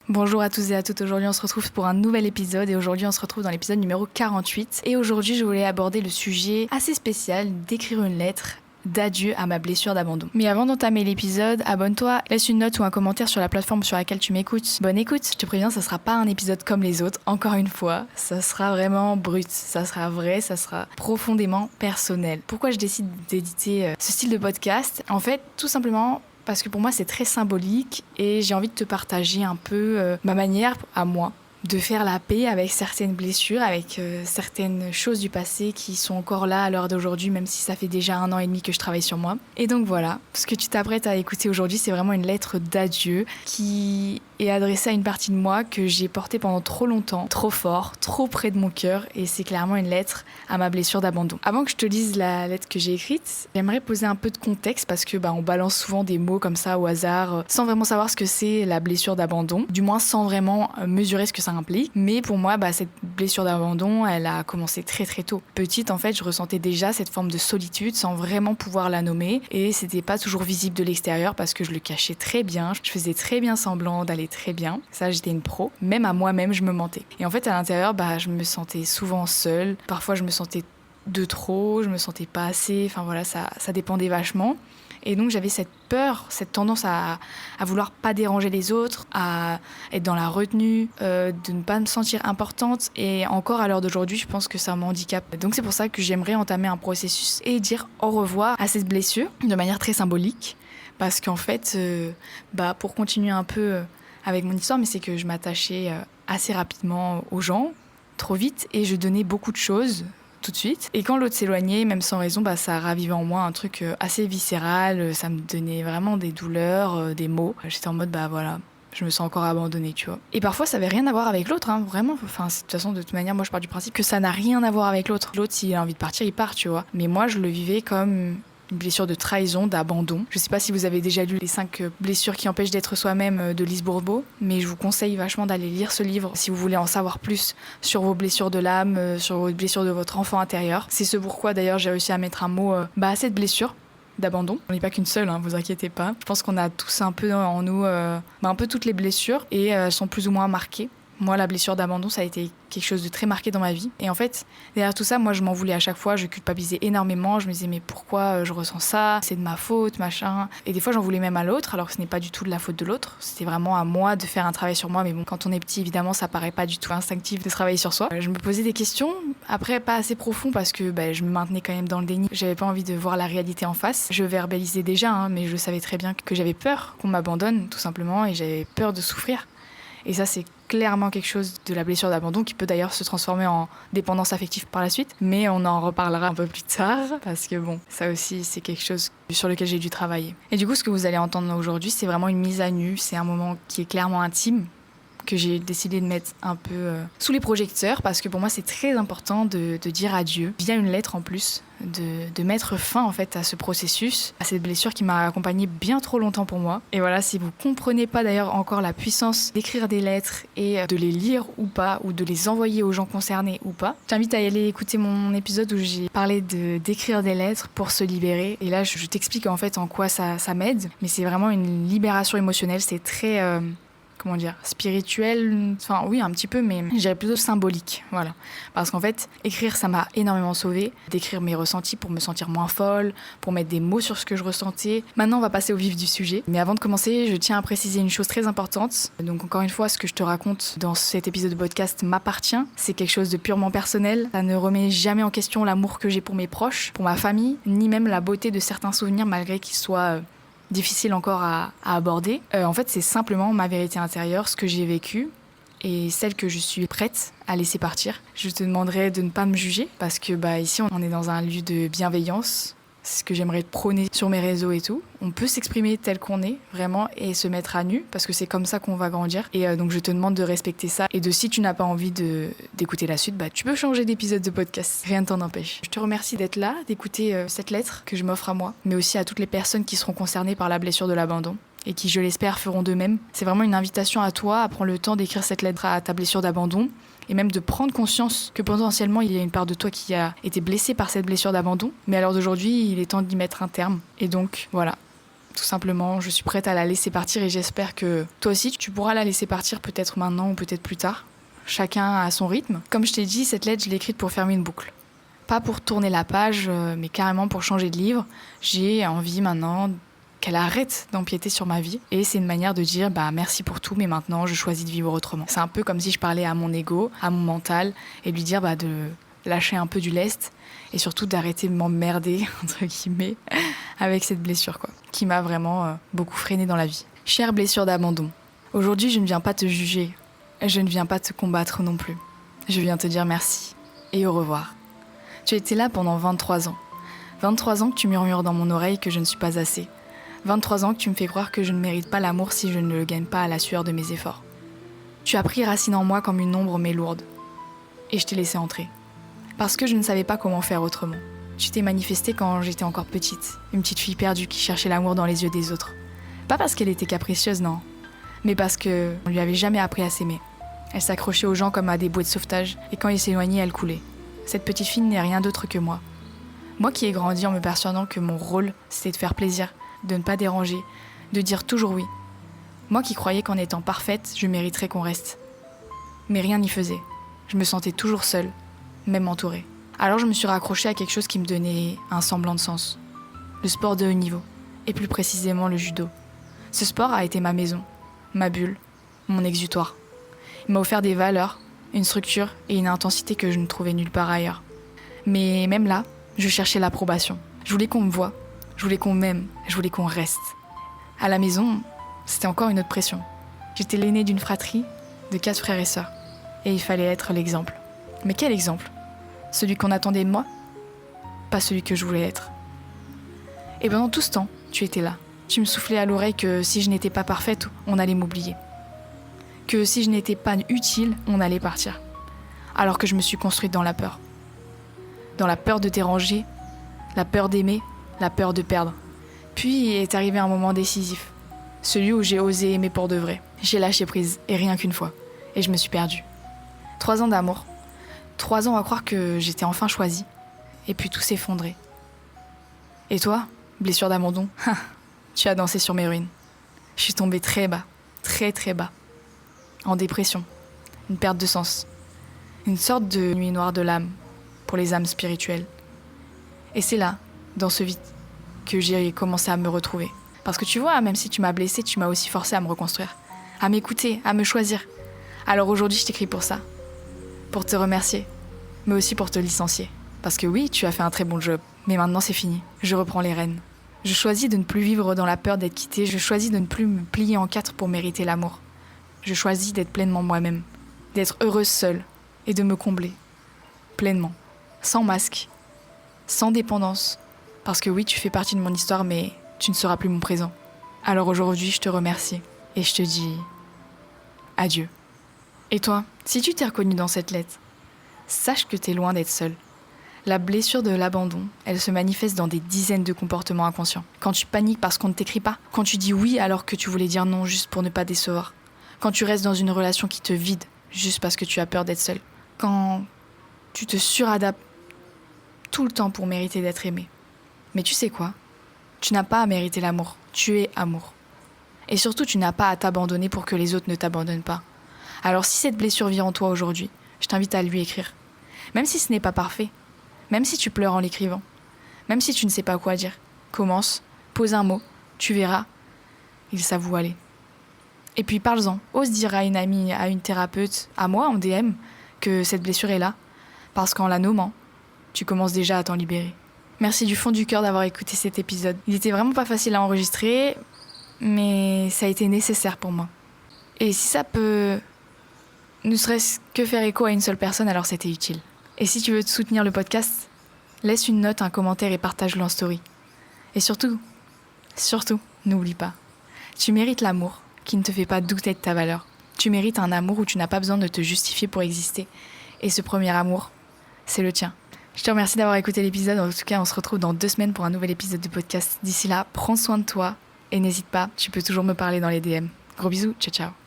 Bonjour à tous et à toutes, aujourd'hui on se retrouve pour un nouvel épisode et aujourd'hui on se retrouve dans l'épisode numéro 48 et aujourd'hui je voulais aborder le sujet assez spécial d'écrire une lettre d'adieu à ma blessure d'abandon. Mais avant d'entamer l'épisode, abonne-toi, laisse une note ou un commentaire sur la plateforme sur laquelle tu m'écoutes. Bonne écoute, je te préviens, ça sera pas un épisode comme les autres, encore une fois, ça sera vraiment brut, ça sera vrai, ça sera profondément personnel. Pourquoi je décide d'éditer ce style de podcast ? En fait, tout simplement parce que pour moi c'est très symbolique et j'ai envie de te partager un peu ma manière à moi de faire la paix avec certaines blessures, avec certaines choses du passé qui sont encore là à l'heure d'aujourd'hui, même si ça fait déjà 1 an et demi que je travaille sur moi. Et donc voilà, ce que tu t'apprêtes à écouter aujourd'hui, c'est vraiment une lettre d'adieu qui est adressée à une partie de moi que j'ai portée pendant trop longtemps, trop fort, trop près de mon cœur, et c'est clairement une lettre à ma blessure d'abandon. Avant que je te lise la lettre que j'ai écrite, j'aimerais poser un peu de contexte parce que on balance souvent des mots comme ça au hasard, sans vraiment savoir ce que c'est la blessure d'abandon, du moins sans vraiment mesurer ce que ça implique. Mais pour moi, cette blessure d'abandon, elle a commencé très très tôt. Petite, en fait, je ressentais déjà cette forme de solitude sans vraiment pouvoir la nommer, et c'était pas toujours visible de l'extérieur parce que je le cachais très bien, je faisais très bien semblant d'aller très bien. Ça, j'étais une pro. Même à moi-même, je me mentais. Et en fait, à l'intérieur, je me sentais souvent seule. Parfois, je me sentais de trop, je me sentais pas assez. Enfin voilà, ça dépendait vachement. Et donc, j'avais cette peur, cette tendance à vouloir pas déranger les autres, à être dans la retenue, de ne pas me sentir importante. Et encore à l'heure d'aujourd'hui, je pense que ça m'handicape. Donc, c'est pour ça que j'aimerais entamer un processus et dire au revoir à cette blessure de manière très symbolique. Parce qu'en fait, pour continuer un peu avec mon histoire, mais c'est que je m'attachais assez rapidement aux gens, trop vite, et je donnais beaucoup de choses tout de suite. Et quand l'autre s'éloignait, même sans raison, ça ravivait en moi un truc assez viscéral, ça me donnait vraiment des douleurs, des maux. J'étais en mode, voilà, je me sens encore abandonnée, tu vois. Et parfois, ça avait rien à voir avec l'autre, vraiment. Enfin, de toute façon, de toute manière, moi, je pars du principe que ça n'a rien à voir avec l'autre. L'autre, s'il a envie de partir, il part, tu vois. Mais moi, je le vivais comme une blessure de trahison, d'abandon. Je sais pas si vous avez déjà lu les 5 blessures qui empêchent d'être soi-même de Lise Bourbeau, mais je vous conseille vachement d'aller lire ce livre si vous voulez en savoir plus sur vos blessures de l'âme, sur vos blessures de votre enfant intérieur. C'est ce pourquoi d'ailleurs j'ai réussi à mettre un mot à cette blessure d'abandon. On n'est pas qu'une seule, vous inquiétez pas. Je pense qu'on a tous un peu en nous un peu toutes les blessures et elles sont plus ou moins marquées. Moi, la blessure d'abandon, ça a été quelque chose de très marqué dans ma vie. Et en fait, derrière tout ça, moi, je m'en voulais à chaque fois. Je culpabilisais énormément. Je me disais, mais pourquoi je ressens ça ? C'est de ma faute, machin. Et des fois, j'en voulais même à l'autre, alors que ce n'est pas du tout de la faute de l'autre. C'était vraiment à moi de faire un travail sur moi. Mais bon, quand on est petit, évidemment, ça paraît pas du tout instinctif de travailler sur soi. Je me posais des questions, après, pas assez profond, parce que je me maintenais quand même dans le déni. J'avais pas envie de voir la réalité en face. Je verbalisais déjà, mais je savais très bien que j'avais peur qu'on m'abandonne, tout simplement, et j'avais peur de souffrir. Et ça, c'est clairement quelque chose de la blessure d'abandon qui peut d'ailleurs se transformer en dépendance affective par la suite. Mais on en reparlera un peu plus tard parce que ça aussi, c'est quelque chose sur lequel j'ai dû travailler. Et du coup, ce que vous allez entendre aujourd'hui, c'est vraiment une mise à nu. C'est un moment qui est clairement intime, que j'ai décidé de mettre un peu sous les projecteurs parce que pour moi c'est très important de dire adieu via une lettre en plus, de mettre fin en fait à ce processus, à cette blessure qui m'a accompagnée bien trop longtemps pour moi. Et voilà, si vous comprenez pas d'ailleurs encore la puissance d'écrire des lettres et de les lire ou pas, ou de les envoyer aux gens concernés ou pas, j'invite à aller écouter mon épisode où j'ai parlé d'écrire des lettres pour se libérer. Et là je t'explique en fait en quoi ça m'aide, mais c'est vraiment une libération émotionnelle, c'est très spirituel, enfin oui un petit peu, mais je dirais plutôt symbolique, voilà. Parce qu'en fait, écrire ça m'a énormément sauvée, d'écrire mes ressentis pour me sentir moins folle, pour mettre des mots sur ce que je ressentais. Maintenant on va passer au vif du sujet, mais avant de commencer, je tiens à préciser une chose très importante. Donc encore une fois, ce que je te raconte dans cet épisode de podcast m'appartient, c'est quelque chose de purement personnel, ça ne remet jamais en question l'amour que j'ai pour mes proches, pour ma famille, ni même la beauté de certains souvenirs malgré qu'ils soient difficile encore à aborder. En fait, c'est simplement ma vérité intérieure, ce que j'ai vécu et celle que je suis prête à laisser partir. Je te demanderai de ne pas me juger parce que ici, on est dans un lieu de bienveillance. C'est ce que j'aimerais prôner sur mes réseaux et tout. On peut s'exprimer tel qu'on est, vraiment, et se mettre à nu, parce que c'est comme ça qu'on va grandir. Et donc, je te demande de respecter ça. Et si tu n'as pas envie d'écouter la suite, tu peux changer d'épisode de podcast. Rien ne t'en empêche. Je te remercie d'être là, d'écouter cette lettre que je m'offre à moi, mais aussi à toutes les personnes qui seront concernées par la blessure de l'abandon et qui, je l'espère, feront de même. C'est vraiment une invitation à toi à prendre le temps d'écrire cette lettre à ta blessure d'abandon et même de prendre conscience que potentiellement il y a une part de toi qui a été blessée par cette blessure d'abandon. Mais à l'heure d'aujourd'hui, il est temps d'y mettre un terme. Et donc, voilà. tout simplement. Je suis prête à la laisser partir et j'espère que toi aussi, tu pourras la laisser partir peut-être maintenant ou peut-être plus tard. Chacun à son rythme. Comme je t'ai dit, cette lettre, je l'ai écrite pour fermer une boucle. Pas pour tourner la page, mais carrément pour changer de livre. J'ai envie maintenant qu'elle arrête d'empiéter sur ma vie. Et c'est une manière de dire merci pour tout, mais maintenant je choisis de vivre autrement. C'est un peu comme si je parlais à mon ego, à mon mental, et lui dire de lâcher un peu du lest et surtout d'arrêter de m'emmerder, entre guillemets, avec cette blessure, qui m'a vraiment beaucoup freinée dans la vie. Chère blessure d'abandon, aujourd'hui je ne viens pas te juger, je ne viens pas te combattre non plus. Je viens te dire merci et au revoir. Tu étais là pendant 23 ans. 23 ans que tu murmures dans mon oreille que je ne suis pas assez. 23 ans que tu me fais croire que je ne mérite pas l'amour si je ne le gagne pas à la sueur de mes efforts. Tu as pris racine en moi comme une ombre mais lourde. Et je t'ai laissé entrer. Parce que je ne savais pas comment faire autrement. Tu t'es manifestée quand j'étais encore petite. Une petite fille perdue qui cherchait l'amour dans les yeux des autres. Pas parce qu'elle était capricieuse, non. Mais parce qu'on lui avait jamais appris à s'aimer. Elle s'accrochait aux gens comme à des bouées de sauvetage. Et quand ils s'éloignaient, elle coulait. Cette petite fille n'est rien d'autre que moi. Moi qui ai grandi en me persuadant que mon rôle, c'était de faire plaisir, de ne pas déranger, de dire toujours oui. Moi qui croyais qu'en étant parfaite, je mériterais qu'on reste. Mais rien n'y faisait. Je me sentais toujours seule, même entourée. Alors je me suis raccrochée à quelque chose qui me donnait un semblant de sens. Le sport de haut niveau, et plus précisément le judo. Ce sport a été ma maison, ma bulle, mon exutoire. Il m'a offert des valeurs, une structure et une intensité que je ne trouvais nulle part ailleurs. Mais même là, je cherchais l'approbation. Je voulais qu'on me voie, je voulais qu'on m'aime, je voulais qu'on reste. À la maison, c'était encore une autre pression. J'étais l'aînée d'une fratrie de 4 frères et sœurs. Et il fallait être l'exemple. Mais quel exemple ? Celui qu'on attendait de moi ? Pas celui que je voulais être. Et pendant tout ce temps, tu étais là. Tu me soufflais à l'oreille que si je n'étais pas parfaite, on allait m'oublier. Que si je n'étais pas utile, on allait partir. Alors que je me suis construite dans la peur. Dans la peur de déranger, la peur d'aimer, la peur de perdre. Puis est arrivé un moment décisif. Celui où j'ai osé aimer pour de vrai. J'ai lâché prise, et rien qu'une fois. Et je me suis perdue. 3 ans d'amour. 3 ans à croire que j'étais enfin choisie. Et puis tout s'effondrait. Et toi, blessure d'abandon, tu as dansé sur mes ruines. Je suis tombée très bas, très très bas. En dépression, une perte de sens. Une sorte de nuit noire de l'âme, pour les âmes spirituelles. Et c'est là, dans ce vide, que j'ai commencé à me retrouver. Parce que tu vois, même si tu m'as blessée, tu m'as aussi forcé à me reconstruire. À m'écouter, à me choisir. Alors aujourd'hui, je t'écris pour ça. Pour te remercier, mais aussi pour te licencier. Parce que oui, tu as fait un très bon job, mais maintenant c'est fini. Je reprends les rênes. Je choisis de ne plus vivre dans la peur d'être quittée. Je choisis de ne plus me plier en 4 pour mériter l'amour. Je choisis d'être pleinement moi-même, d'être heureuse seule et de me combler. Pleinement. Sans masque. Sans dépendance. Parce que oui, tu fais partie de mon histoire, mais tu ne seras plus mon présent. Alors aujourd'hui, je te remercie et je te dis adieu. Et toi, si tu t'es reconnu dans cette lettre, sache que t'es loin d'être seule. La blessure de l'abandon, elle se manifeste dans des dizaines de comportements inconscients. Quand tu paniques parce qu'on ne t'écrit pas, quand tu dis oui alors que tu voulais dire non juste pour ne pas décevoir, quand tu restes dans une relation qui te vide juste parce que tu as peur d'être seule, quand tu te suradaptes tout le temps pour mériter d'être aimé. Mais tu sais quoi ? Tu n'as pas à mériter l'amour, tu es amour. Et surtout, tu n'as pas à t'abandonner pour que les autres ne t'abandonnent pas. Alors si cette blessure vit en toi aujourd'hui, je t'invite à lui écrire. Même si ce n'est pas parfait, même si tu pleures en l'écrivant, même si tu ne sais pas quoi dire, commence, pose un mot, tu verras, il s'avoue aller. Et puis parle-en, ose dire à une amie, à une thérapeute, à moi en DM, que cette blessure est là, parce qu'en la nommant, tu commences déjà à t'en libérer. Merci du fond du cœur d'avoir écouté cet épisode. Il était vraiment pas facile à enregistrer, mais ça a été nécessaire pour moi. Et si ça peut ne serait-ce que faire écho à une seule personne, alors c'était utile. Et si tu veux te soutenir le podcast, laisse une note, un commentaire et partage-le en story. Et surtout, n'oublie pas, tu mérites l'amour qui ne te fait pas douter de ta valeur. Tu mérites un amour où tu n'as pas besoin de te justifier pour exister. Et ce premier amour, c'est le tien. Je te remercie d'avoir écouté l'épisode. En tout cas, on se retrouve dans 2 semaines pour un nouvel épisode de podcast. D'ici là, prends soin de toi et n'hésite pas, tu peux toujours me parler dans les DM. Gros bisous, ciao ciao.